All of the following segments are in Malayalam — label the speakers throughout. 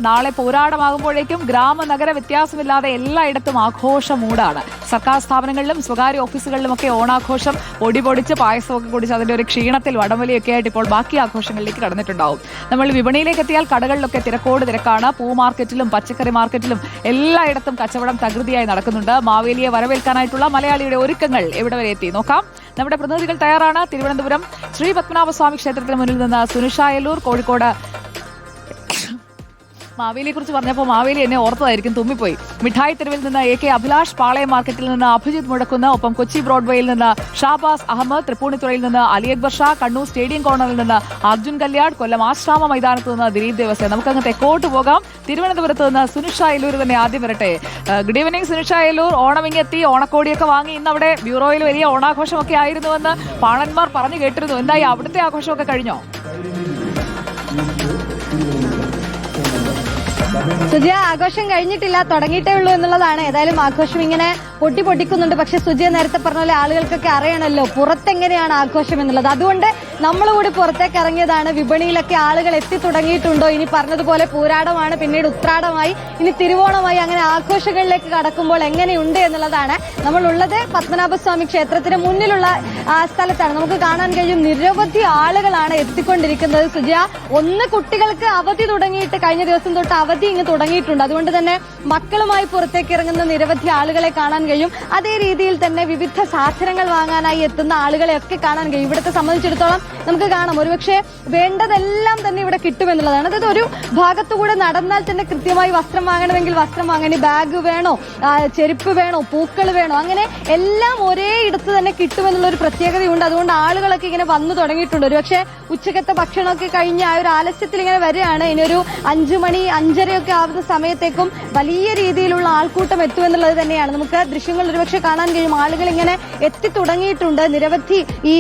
Speaker 1: നാളെ പോരാടമാകുമ്പോഴേക്കും ഗ്രാമനഗര വ്യത്യാസമില്ലാതെ എല്ലായിടത്തും ആഘോഷ മൂടാണ്. സർക്കാർ സ്ഥാപനങ്ങളിലും സ്വകാര്യ ഓഫീസുകളിലുമൊക്കെ ഓണാഘോഷം പൊടിപൊടിച്ച് പായസമൊക്കെ കുടിച്ച് അതിന്റെ ഒരു ക്ഷീണത്തിൽ വടംവലിയൊക്കെ ആയിട്ട് ഇപ്പോൾ ബാക്കി ആഘോഷങ്ങളിലേക്ക് കടന്നിട്ടുണ്ടാവും. നമ്മൾ വിപണിയിലേക്ക് എത്തിയാൽ കടകളിലൊക്കെ തിരക്കോട് തിരക്കാണ്. പൂ മാർക്കറ്റിലും പച്ചക്കറി മാർക്കറ്റിലും എല്ലായിടത്തും കച്ചവടം തകൃതിയായി നടക്കുന്നുണ്ട്. മാവേലിയെ വരവേൽക്കാനായിട്ടുള്ള മലയാളിയുടെ ഒരുക്കങ്ങൾ എവിടെ വരെ എത്തി നോക്കാം. നമ്മുടെ പ്രതിനിധികൾ തയ്യാറാണ്. തിരുവനന്തപുരം ശ്രീ പത്മനാഭസ്വാമി ക്ഷേത്രത്തിന് മുന്നിൽ നിന്ന് സുനിഷ അയലൂർ, കോഴിക്കോട് മാവേലിയെ കുറിച്ച് പറഞ്ഞപ്പോൾ മാവേലി എന്നെ ഓർത്തതായിരിക്കും, തുമ്മിപ്പോയി. മിഠായി തെരുവിൽ നിന്ന് AK അഭിലാഷ്, പാളയം മാർക്കറ്റിൽ നിന്ന് അഭിജിത്ത് മുഴക്കുന്ന്, ഒപ്പം കൊച്ചി ബ്രോഡ്വേയിൽ നിന്ന് ഷാബാസ് അഹമ്മദ്, തൃപ്പൂണിത്തുറയിൽ നിന്ന് അലി അക്ബർ ഷാ, കണ്ണൂർ സ്റ്റേഡിയം കോർണറിൽ നിന്ന് അർജുൻ കല്യാട്, കൊല്ലം ആശ്രാമ മൈതാനത്ത് നിന്ന് ദിലീപ് ദേവസ്യ. നമുക്കങ്ങ് തെക്കോട്ട് പോകാം. തിരുവനന്തപുരത്ത് നിന്ന് സുനിഷ അയലൂർ തന്നെ ആദ്യം വരട്ടെ. Good evening Sunisha Ayalur. ഓണമിങ്ങെത്തി, ഓണക്കോടിയൊക്കെ വാങ്ങി. ഇന്ന് അവിടെ ബ്യൂറോയിൽ വലിയ ഓണാഘോഷമൊക്കെ ആയിരുന്നുവെന്ന് പാണന്മാർ പറഞ്ഞു കേട്ടിരുന്നു. എന്തായി അവിടുത്തെ ആഘോഷമൊക്കെ കഴിഞ്ഞോ?
Speaker 2: സുജിയ, ആഘോഷം കഴിഞ്ഞിട്ടില്ല, തുടങ്ങിയിട്ടേ ഉള്ളൂ എന്നുള്ളതാണ്. ഏതായാലും ആഘോഷം ഇങ്ങനെ പൊട്ടിക്കുന്നുണ്ട്. പക്ഷെ സുജിയ നേരത്തെ പറഞ്ഞ പോലെ ആളുകൾക്കൊക്കെ അറിയണമല്ലോ പുറത്തെങ്ങനെയാണ് ആഘോഷം എന്നുള്ളത്. അതുകൊണ്ട് നമ്മളുകൂടി പുറത്തേക്ക് ഇറങ്ങിയതാണ്. വിപണിയിലൊക്കെ ആളുകൾ എത്തി തുടങ്ങിയിട്ടുണ്ടോ? ഇനി പറഞ്ഞതുപോലെ പൂരാടമാണ്, പിന്നീട് ഉത്രാടമായി, ഇനി തിരുവോണമായി, അങ്ങനെ ആഘോഷങ്ങളിലേക്ക് കടക്കുമ്പോൾ എങ്ങനെയുണ്ട് എന്നുള്ളതാണ്. നമ്മളുള്ളത് പത്മനാഭസ്വാമി ക്ഷേത്രത്തിന് മുന്നിലുള്ള സ്ഥലത്താണ്. നമുക്ക് കാണാൻ കഴിയും നിരവധി ആളുകളാണ് എത്തിക്കൊണ്ടിരിക്കുന്നത്. സുജിയ, ഒന്ന് കുട്ടികൾക്ക് അവധി തുടങ്ങിയിട്ട് കഴിഞ്ഞ ദിവസം തൊട്ട് അവധി ഇങ്ങ് തുടങ്ങിയിട്ടുണ്ട്. അതുകൊണ്ട് തന്നെ മക്കളുമായി പുറത്തേക്ക് ഇറങ്ങുന്ന നിരവധി ആളുകളെ കാണാൻ കഴിയും. അതേ രീതിയിൽ തന്നെ വിവിധ സാധനങ്ങൾ വാങ്ങാനായി എത്തുന്ന ആളുകളെയൊക്കെ കാണാൻ കഴിയും. ഇവിടുത്തെ സംബന്ധിച്ചിടത്തോളം നമുക്ക് കാണാം ഒരുപക്ഷെ വേണ്ടതെല്ലാം തന്നെ ഇവിടെ കിട്ടുമെന്നുള്ളതാണ്. അതായത് ഒരു ഭാഗത്തുകൂടെ നടന്നാൽ തന്നെ കൃത്യമായി വസ്ത്രം വാങ്ങണമെങ്കിൽ വസ്ത്രം വാങ്ങണി, ബാഗ് വേണോ, ചെരുപ്പ് വേണോ, പൂക്കൾ വേണോ, അങ്ങനെ എല്ലാം ഒരേ ഇടത്ത് തന്നെ കിട്ടുമെന്നുള്ള ഒരു പ്രത്യേകതയുണ്ട്. അതുകൊണ്ട് ആളുകളൊക്കെ ഇങ്ങനെ വന്നു തുടങ്ങിയിട്ടുണ്ട്. ഒരുപക്ഷെ ഉച്ചക്കത്തെ ഭക്ഷണമൊക്കെ കഴിഞ്ഞ് ആ ഒരു ആലസ്യത്തിൽ ഇങ്ങനെ വരികയാണ്. ഇനിയൊരു 5 മണി 5:30 ആവുന്ന സമയത്തേക്കും വലിയ രീതിയിലുള്ള ആൾക്കൂട്ടം എത്തുമെന്നുള്ളത് തന്നെയാണ്. നമുക്ക് ദൃശ്യങ്ങൾ ഒരുപക്ഷെ കാണാൻ കഴിയും. ആളുകൾ ഇങ്ങനെ എത്തി തുടങ്ങിയിട്ടുണ്ട്. നിരവധി ഈ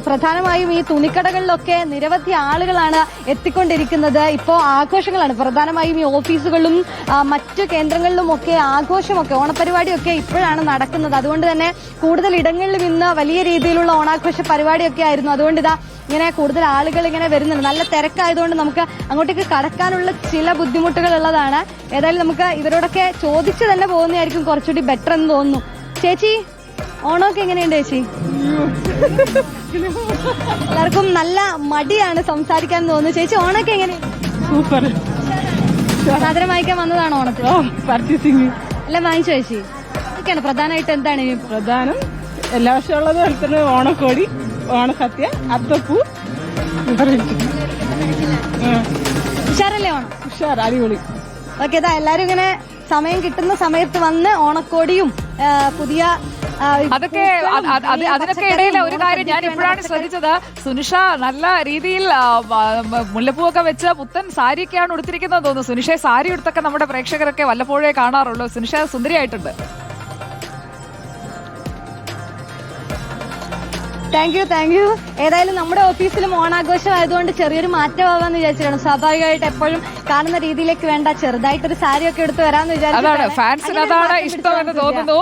Speaker 2: പ്രധാനമായും ഈ തുണിക്കടകളിലൊക്കെ നിരവധി ആളുകളാണ് എത്തിക്കൊണ്ടിരിക്കുന്നത്. ഇപ്പോൾ ആഘോഷങ്ങളാണ് പ്രധാനമായും ഈ ഓഫീസുകളിലും മറ്റു കേന്ദ്രങ്ങളിലും ഒക്കെ ആഘോഷമൊക്കെ ഓണപരിപാടിയൊക്കെ ഇപ്പോഴാണ് നടക്കുന്നത്. അതുകൊണ്ട് തന്നെ കൂടുതൽ ഇടങ്ങളിലും ഇന്ന് വലിയ രീതിയിലുള്ള ഓണാഘോഷ പരിപാടിയൊക്കെ ആയിരുന്നു. അതുകൊണ്ട് ഇതാ ഇങ്ങനെ കൂടുതൽ ആളുകൾ ഇങ്ങനെ വരുന്നുണ്ട്. നല്ല തിരക്കായതുകൊണ്ട് നമുക്ക് അങ്ങോട്ടേക്ക് കടക്കാനുള്ള ചില ബുദ്ധിമുട്ടുകൾ ഉള്ളതാണ്. ഏതായാലും നമുക്ക് ഇവരോടൊക്കെ ചോദിച്ചു തന്നെ പോകുന്നതായിരിക്കും കുറച്ചുകൂടി ബെറ്റർ എന്ന് തോന്നുന്നു. ചേച്ചി, ഓണമൊക്കെ എങ്ങനെയുണ്ട് ചേച്ചി? എല്ലാവർക്കും നല്ല മടിയാണ് സംസാരിക്കാൻ തോന്നുന്നു. ചേച്ചി, ഓണമൊക്കെ എങ്ങനെയാണ്?
Speaker 3: സൂപ്പർ.
Speaker 2: സാധനം വാങ്ങിക്കാൻ വന്നതാണോ ഓണത്തിന്?
Speaker 3: പർച്ചേസിംഗ്
Speaker 2: എല്ലാം വാങ്ങിച്ചു ചേച്ചി? ഇതൊക്കെയാണ് പ്രധാനമായിട്ട്. എന്താണ്
Speaker 3: പ്രധാനം? എല്ലാ വർഷവും ഉള്ളത് പോലെ തന്നെ ഓണക്കോടി, ഓണസദ്യ, അത്തപ്പൂ.
Speaker 2: ഉഷാറല്ലേ ഓണം?
Speaker 3: ഉഷാർ, അടിപൊളി.
Speaker 2: ഓക്കെ, ഇതാ എല്ലാരും ഇങ്ങനെ സമയം കിട്ടുന്ന സമയത്ത് വന്ന് ഓണക്കോടിയും പുതിയ
Speaker 1: അതൊക്കെ അതിനൊക്കെ ഇടയിൽ ഒരു കാര്യം ഞാൻ ഇപ്പോഴാണ് ശ്രദ്ധിച്ചത്. സുനിഷ നല്ല രീതിയിൽ മുല്ലപ്പൂവൊക്കെ വെച്ച് പുത്തൻ സാരിയൊക്കെയാണ് ഉടുത്തിരിക്കുന്നത് തോന്നുന്നു. സുനിഷയെ സാരി ഉടുത്തൊക്കെ നമ്മുടെ പ്രേക്ഷകരൊക്കെ വല്ലപ്പോഴേ കാണാറുള്ളൂ. സുനിഷ സുന്ദരിയായിട്ടുണ്ട്.
Speaker 2: Thank you. ഏതായാലും നമ്മുടെ ഓഫീസിലും ഓണാഘോഷം ആയതുകൊണ്ട് ചെറിയൊരു മാറ്റമാവാന്ന് വിചാരിച്ചിട്ടാണ്. സ്വാഭാവികമായിട്ട് എപ്പോഴും കാണുന്ന രീതിയിലേക്ക് വേണ്ട, ചെറുതായിട്ടൊരു സാരിയൊക്കെ എടുത്ത് വരാമെന്ന് വിചാരിച്ചു.
Speaker 1: അതാണ് ഫാൻസിന് അതാണ് ഇഷ്ടമെന്ന് തോന്നുന്നു.